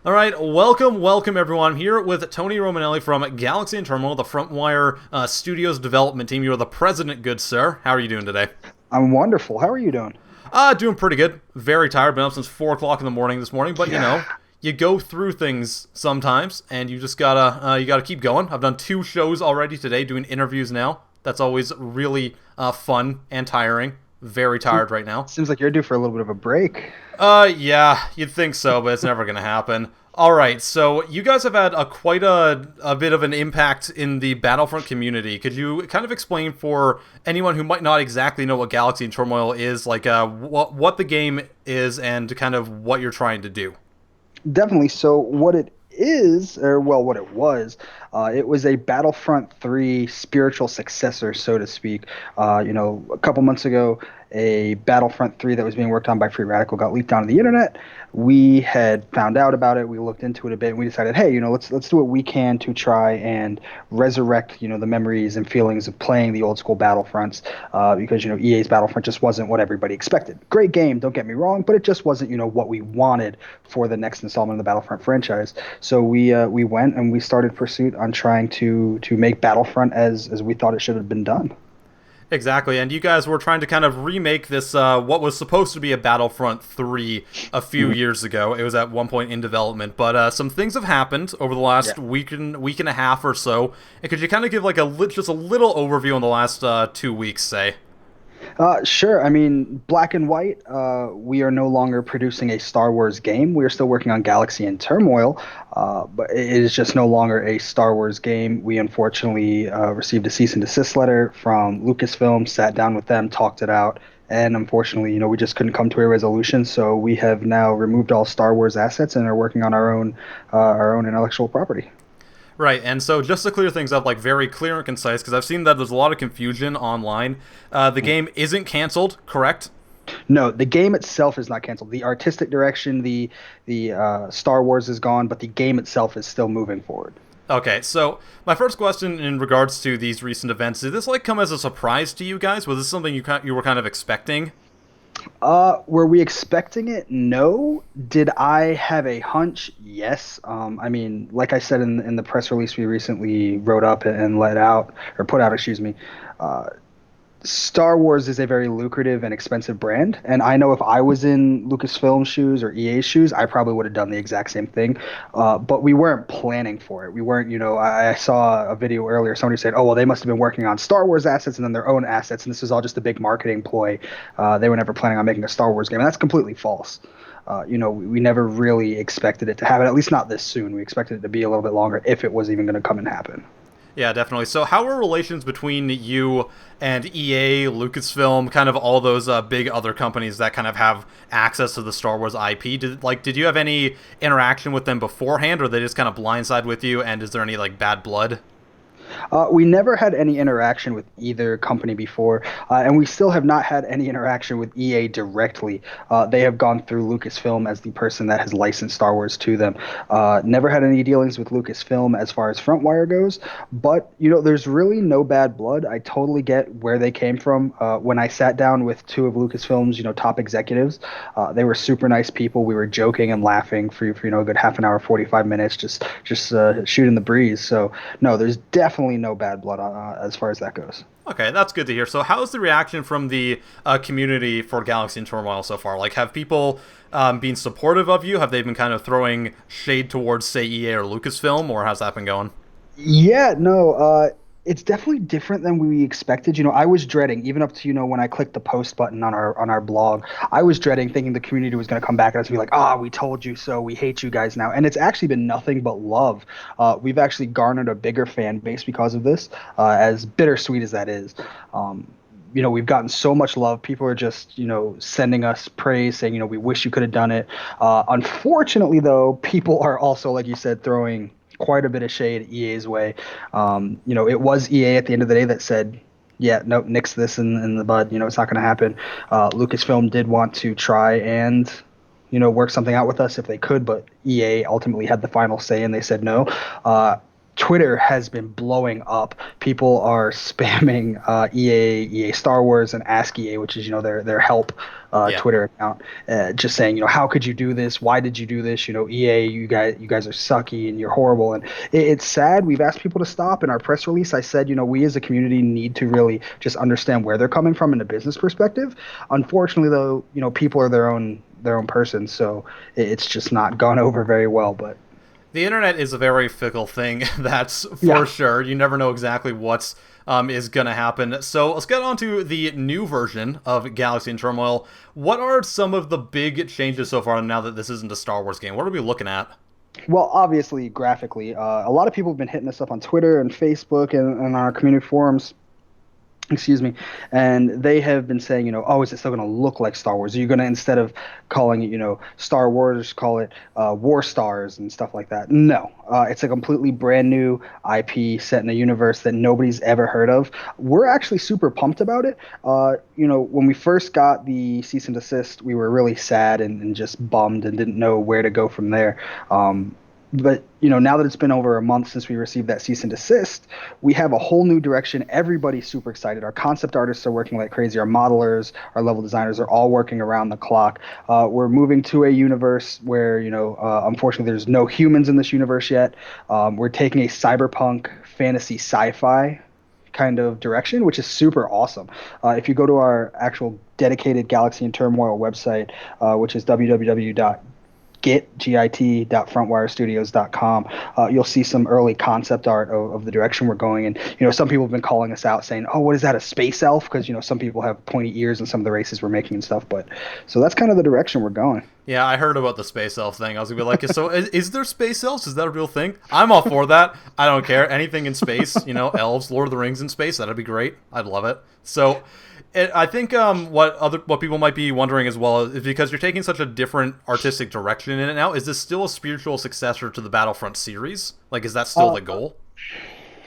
All right, welcome everyone. I'm here with Tony Romanelli from Galaxy and Turmoil, the Frontwire Studios development team. You're the president, good sir. How are you doing today? I'm wonderful. How are you doing? Doing pretty good. Very tired. Been up since 4 o'clock in the morning this morning, but Yeah. you go through things sometimes, and you gotta keep going. I've done 2 shows already today, doing interviews now. That's always really fun and tiring. Very Seem- tired right now. Seems like you're due for a little bit of a break. Yeah, you'd think so, but it's never gonna happen. All right, so you guys have had quite a bit of an impact in the Battlefront community. Could you kind of explain for anyone who might not exactly know what Galaxy and Turmoil is, like what the game is and kind of what you're trying to do? Definitely. So what it is, or well, what it was a Battlefront 3 spiritual successor, so to speak. A couple months ago, a Battlefront 3 that was being worked on by Free Radical got leaked onto the internet. We had found out about it. We looked into it a bit, and we decided, hey, let's do what we can to try and resurrect, the memories and feelings of playing the old school Battlefronts. Because EA's Battlefront just wasn't what everybody expected. Great game, don't get me wrong, but it just wasn't what we wanted for the next installment of the Battlefront franchise. So we went and we started pursuit on trying to make Battlefront as we thought it should have been done. Exactly, and you guys were trying to kind of remake this, what was supposed to be a Battlefront 3 a few Mhm. years ago. It was at one point in development, but some things have happened over the last Yeah. week and a half or so. And could you kind of give like just a little overview on the last 2 weeks, say? Sure. I mean, Black and White, we are no longer producing a Star Wars game. We are still working on Galaxy and Turmoil, but it is just no longer a Star Wars game. We unfortunately received a cease and desist letter from Lucasfilm, sat down with them, talked it out, and unfortunately, we just couldn't come to a resolution. So we have now removed all Star Wars assets and are working on our own intellectual property. Right, and so just to clear things up, like very clear and concise, because I've seen that there's a lot of confusion online. The game isn't canceled, correct? No, the game itself is not canceled. The artistic direction, the Star Wars is gone, but the game itself is still moving forward. Okay, so my first question in regards to these recent events, did this like come as a surprise to you guys? Was this something you were kind of expecting? Were we expecting it? No. Did I have a hunch? Yes. I mean, like I said in the press release we recently wrote up and let out, or put out, excuse me. Uh, Star Wars is a very lucrative and expensive brand, and I know if I was in Lucasfilm's shoes or EA's shoes, I probably would have done the exact same thing. But we weren't planning for it. We weren't, I saw a video earlier. Somebody said, "Oh, well, they must have been working on Star Wars assets and then their own assets, and this was all just a big marketing ploy. They were never planning on making a Star Wars game," and that's completely false. We never really expected it to happen, at least not this soon. We expected it to be a little bit longer if it was even going to come and happen. Yeah, definitely. So, how are relations between you and EA, Lucasfilm, kind of all those big other companies that kind of have access to the Star Wars IP? Did you have any interaction with them beforehand, or they just kind of blindside with you? And is there any like bad blood? We never had any interaction with either company before, and we still have not had any interaction with EA directly. They have gone through Lucasfilm as the person that has licensed Star Wars to them. Never had any dealings with Lucasfilm as far as Frontwire goes, but there's really no bad blood. I totally get where they came from. When I sat down with two of Lucasfilm's, top executives, they were super nice people. We were joking and laughing for a good half an hour, 45 minutes, just shooting the breeze. So no, there's definitely no bad blood as far as that goes. Okay, that's good to hear. So, how's the reaction from the community for Galaxy and Turmoil so far? Like, have people been supportive of you? Have they been kind of throwing shade towards, say, EA or Lucasfilm, or how's that been going? Yeah, no, it's definitely different than we expected. I was dreading, even up to, when I clicked the post button on our blog, I was dreading thinking the community was going to come back at us and be like, we told you so. We hate you guys now. And it's actually been nothing but love. We've actually garnered a bigger fan base because of this, as bittersweet as that is. We've gotten so much love. People are just, sending us praise, saying, we wish you could have done it. Unfortunately, though, people are also, like you said, throwing quite a bit of shade EA's way. It was EA at the end of the day that said, yeah, nope, nix this in the bud. It's not going to happen. Lucasfilm did want to try and, work something out with us if they could, but EA ultimately had the final say and they said no. Twitter has been blowing up. People are spamming EA Star Wars and Ask EA, which is their help Yeah. Twitter account, just saying how could you do this? Why did you do this? EA, you guys are sucky and you're horrible. And it's sad. We've asked people to stop. In our press release, I said we as a community need to really just understand where they're coming from in a business perspective. Unfortunately, though, people are their own person, so it's just not gone over very well. But The internet is a very fickle thing, that's for yeah. sure. You never know exactly what's is going to happen. So let's get on to the new version of Galaxy and Turmoil. What are some of the big changes so far now that this isn't a Star Wars game? What are we looking at? Well, obviously, graphically, a lot of people have been hitting us up on Twitter and Facebook and our community forums. Excuse me, and they have been saying, oh, is it still going to look like Star Wars? Are you going to, instead of calling it, Star Wars, call it War Stars and stuff like that? No, it's a completely brand new IP set in a universe that nobody's ever heard of. We're actually super pumped about it. When we first got the cease and desist, we were really sad and just bummed and didn't know where to go from there. But now that it's been over a month since we received that cease and desist, we have a whole new direction. Everybody's super excited. Our concept artists are working like crazy. Our modelers, our level designers are all working around the clock. We're moving to a universe where unfortunately there's no humans in this universe yet. We're taking a cyberpunk fantasy sci-fi kind of direction, which is super awesome. If you go to our actual dedicated Galaxy and Turmoil website, which is git.frontwirestudios.com, you'll see some early concept art of the direction we're going. And some people have been calling us out saying, oh, what is that, a space elf? Because some people have pointy ears in some of the races we're making and stuff. But so that's kind of the direction we're going. Yeah, I heard about the space elf thing. I was gonna be like, so is there space elves? Is that a real thing? I'm all for that. I don't care. Anything in space, elves, Lord of the Rings in space, that'd be great. I'd love it. So I think what people might be wondering as well is, because you're taking such a different artistic direction in it now, is this still a spiritual successor to the Battlefront series? Like, is that still the goal?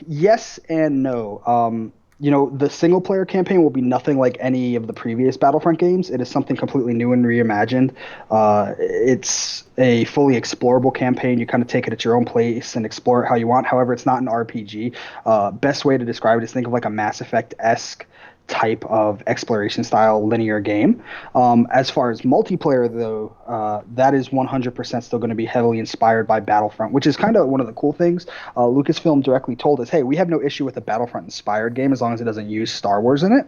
Yes and no. The single player campaign will be nothing like any of the previous Battlefront games. It is something completely new and reimagined. It's a fully explorable campaign. You kind of take it at your own pace and explore it how you want. However, it's not an RPG. Best way to describe it is think of like a Mass Effect-esque type of exploration style linear game. As far as multiplayer, though, that is 100% still going to be heavily inspired by Battlefront, which is kind of one of the cool things. Lucasfilm directly told us, hey, we have no issue with a Battlefront inspired game as long as it doesn't use Star Wars in it.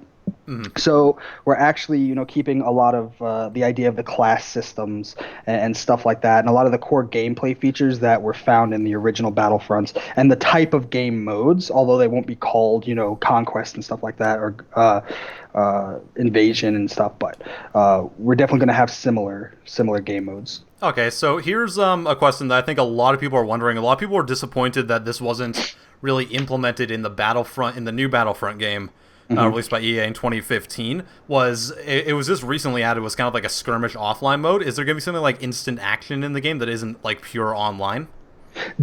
Mm-hmm. So we're actually, keeping a lot of the idea of the class systems and stuff like that, and a lot of the core gameplay features that were found in the original Battlefronts, and the type of game modes, although they won't be called, conquest and stuff like that, or invasion and stuff. But we're definitely going to have similar game modes. Okay, so here's a question that I think a lot of people are wondering. A lot of people are disappointed that this wasn't really implemented in the new Battlefront game. Released by EA in 2015, it was just recently added, was kind of like a skirmish offline mode. Is there going to be something like instant action in the game that isn't like pure online?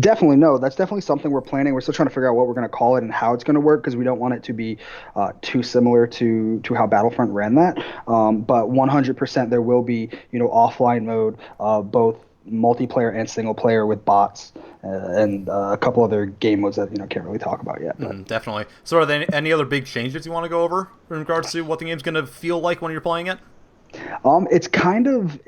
Definitely no. That's definitely something we're planning. We're still trying to figure out what we're going to call it and how it's going to work, because we don't want it to be too similar to how Battlefront ran that. But 100% there will be offline mode, both multiplayer and single player with bots, and a couple other game modes that can't really talk about yet. Definitely. So are there any other big changes you want to go over in regards to what the game's going to feel like when you're playing it? It's kind of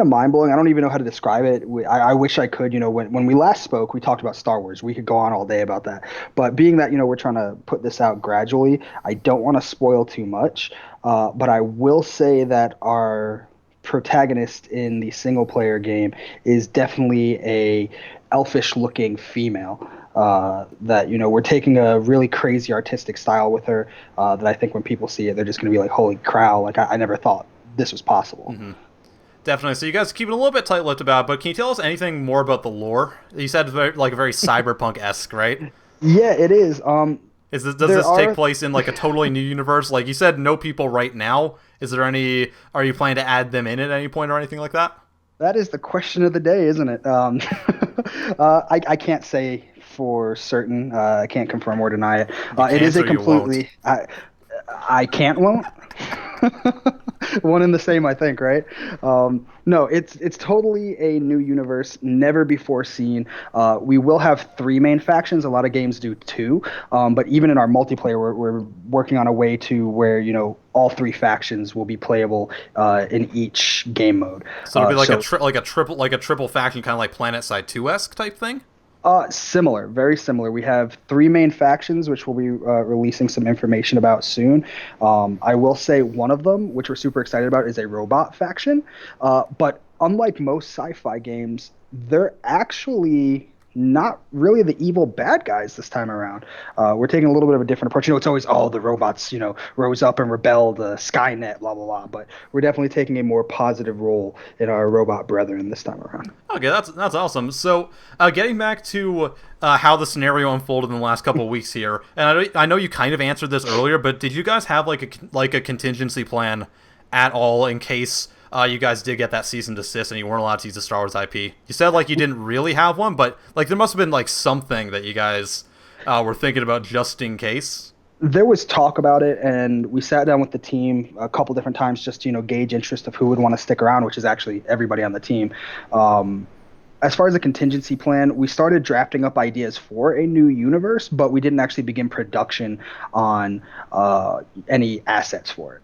mind blowing. I don't even know how to describe it. I wish I could. When we last spoke, we talked about Star Wars. We could go on all day about that. But being that we're trying to put this out gradually, I don't want to spoil too much. But I will say that our protagonist in the single player game is definitely a elfish looking female. That we're taking a really crazy artistic style with her, that I think when people see it, they're just going to be like, holy crow, like I never thought this was possible. Mm-hmm. Definitely. So you guys keep it a little bit tight-lipped about it, but can you tell us anything more about the lore? You said like a very cyberpunk-esque, right? Yeah, it is. Does this take place in like a totally new universe? Like you said, no people right now. Are you planning to add them in at any point or anything like that? That is the question of the day, isn't it? I can't say for certain. I can't confirm or deny it. It is a completely. I can't, won't. One and the same, I think, right? No, it's totally a new universe, never before seen. We will have three main factions. A lot of games do two, but even in our multiplayer, we're working on a way to where all three factions will be playable in each game mode. So it'll be like a triple faction, kind of like PlanetSide 2-esque type thing. Similar, very similar. We have three main factions, which we'll be releasing some information about soon. I will say one of them, which we're super excited about, is a robot faction. But unlike most sci-fi games, they're actually not really the evil bad guys this time around. We're taking a little bit of a different approach. It's always, the robots, rose up and rebelled, Skynet, blah, blah, blah. But we're definitely taking a more positive role in our robot brethren this time around. Okay, that's awesome. So, getting back to how the scenario unfolded in the last couple of weeks here, and I know you kind of answered this earlier, but did you guys have like a contingency plan at all in case you guys did get that cease and desist and you weren't allowed to use the Star Wars IP? You said like you didn't really have one, but like there must have been like something that you guys were thinking about just in case. There was talk about it, and we sat down with the team a couple different times just to gauge interest of who would want to stick around, which is actually everybody on the team. As far as a contingency plan, we started drafting up ideas for a new universe, but we didn't actually begin production on any assets for it.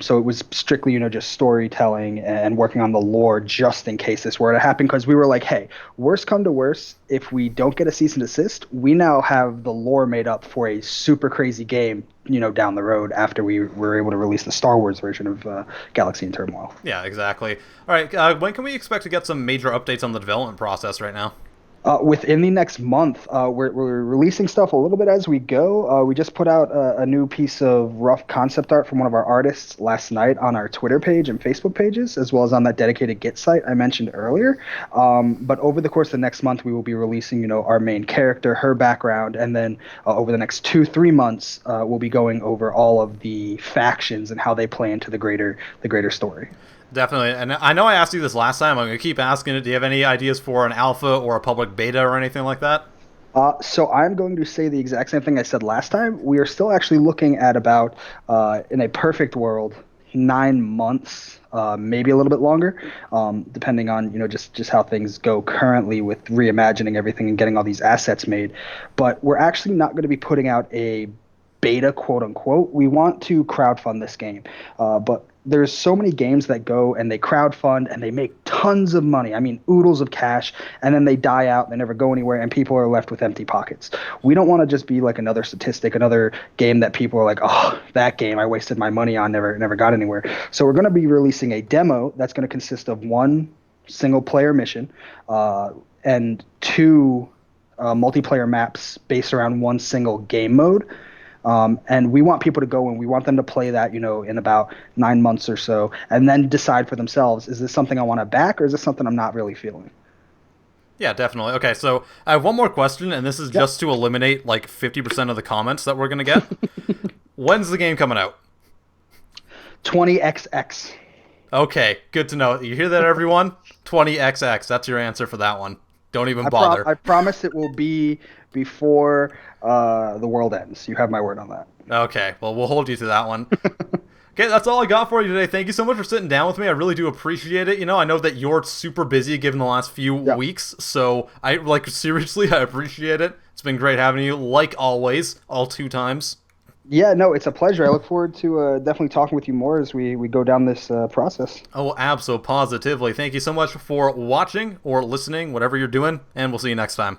So it was strictly, just storytelling and working on the lore just in case this were to happen, because we were like, hey, worst come to worst, if we don't get a cease and desist, we now have the lore made up for a super crazy game, down the road after we were able to release the Star Wars version of Galaxy and Turmoil. Yeah, exactly. All right, when can we expect to get some major updates on the development process right now? Within the next month, we're releasing stuff a little bit as we go. We just put out a new piece of rough concept art from one of our artists last night on our Twitter page and Facebook pages, as well as on that dedicated Git site I mentioned earlier. But over the course of the next month, we will be releasing, our main character, her background, and then over the next 2-3 months, we'll be going over all of the factions and how they play into the greater story. Definitely, and I know I asked you this last time. I'm going to keep asking it. Do you have any ideas for an alpha or a public beta or anything like that? So I'm going to say the exact same thing I said last time. We are still actually looking at about, in a perfect world, 9 months, maybe a little bit longer, depending on just how things go currently with reimagining everything and getting all these assets made. But we're actually not going to be putting out a beta, quote unquote. We want to crowdfund this game, but there's so many games that go and they crowdfund and they make tons of money. I mean, oodles of cash, and then they die out. They never go anywhere, and people are left with empty pockets. We don't want to just be like another statistic, another game that people are like, oh, that game I wasted my money on, never got anywhere. So we're going to be releasing a demo that's going to consist of one single player mission and two multiplayer maps based around one single game mode. And we want people to go and we want them to play that, in about 9 months or so, and then decide for themselves, is this something I want to back or is this something I'm not really feeling? Yeah, definitely. Okay, so I have one more question, and this is just to eliminate like 50% of the comments that we're going to get. When's the game coming out? 20XX. Okay, good to know. You hear that, everyone? 20XX. That's your answer for that one. Don't even bother. I promise it will be before the world ends. You have my word on that. Okay, well, we'll hold you to that one. Okay, that's all I got for you today. Thank you so much for sitting down with me. I really do appreciate it. I know that you're super busy given the last few weeks, so seriously, I appreciate it. It's been great having you, like always, all 2 times. Yeah, no, it's a pleasure. I look forward to definitely talking with you more as we go down this process. Oh, absolutely, positively. Thank you so much for watching or listening, whatever you're doing, and we'll see you next time.